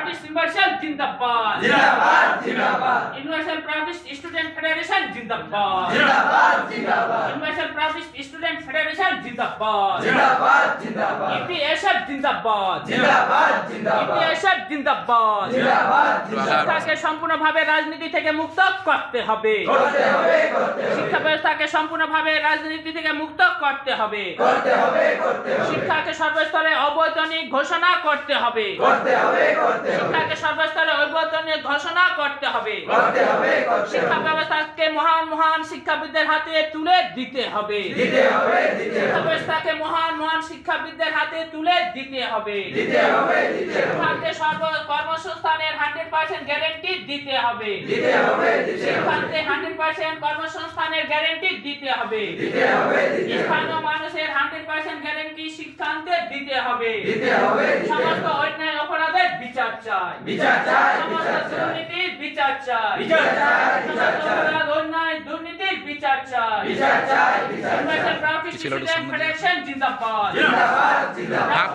Baptist Universal जिंदाबाद जिंदाबाद जिंदाबाद Universal Baptist Student Federation जिंदाबाद जिंदाबाद जिंदाबाद Universal Baptist Student Federation जिंदाबाद जिंदाबाद जिंदाबाद EPSF जिंदाबाद जिंदाबाद जिंदाबाद EPSF जिंदाबाद जिंदाबाद শিক্ষাকে সম্পূর্ণভাবে রাজনীতি থেকে মুক্ত করতে হবে করতে হবে করতে হবে শিক্ষা ব্যবস্থাকে সম্পূর্ণভাবে রাজনীতি থেকে মুক্ত করতে হবে করতে হবে করতে হবে শিক্ষাকে সর্বস্তরে অবৈতনিক ঘোষণা করতে হবে করতে হবে করতে হবে শিক্ষাকে সর্বস্তরে অবৈতনিক ঘোষণা করতে হবে করতে হবে করতে শিক্ষা হবে ব্যবস্থাকে মহান মহান শিক্ষাবিদদের হাতে তুলে দিতে হবে দিতে হবে দিতে শিক্ষা হবে ব্যবস্থাকে মহান মহান শিক্ষাবিদদের হাতে তুলে দিতে হবে দিতে হবে দিতে হবে শিক্ষাকে কর্মসংস্থানের 100% গ্যারান্টি দিতে হবে দিতে হবে দিতে হবে শিক্ষাকে 100% কর্মসংস্থানের গ্যারান্টি দিতে হবে দিতে হবে দিতে হবে স্থানীয় মানুষের 100% গ্যারান্টি শিক্ষান্তে দিতে হবে দিতে হবে সমস্ত অন্যায় অপরাধের বিচার চাই বিচার চাই সমস্ত বিচার চাই দুর্নীতির বিচার চাই বিচার চাই বিচার সমস্ত চাই অপরাধ অন্যায় দুর্নীতির বিচার চাই বিচার চাই বিচার চাই Universal Baptist Student Federation জিন্দাবাদ জিন্দাবাদ জিন্দাবাদ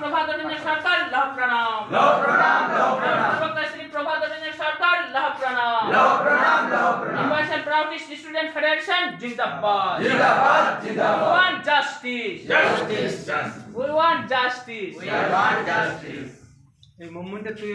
প্রভাতরঞ্জন সরকার লহ প্রণাম লহ প্রণাম লহ প্রণাম প্রবক্তা শ্রী প্রভাতরঞ্জন সরকার লহ প্রণাম লহ প্রণাম লহ প্রণাম Universal Baptist Student Federation জিন্দাবাদ জিন্দাবাদ We জিন্দাবাদ want justice. Justice justice We want justice. We are want justice এই মুভমেন্টে তুই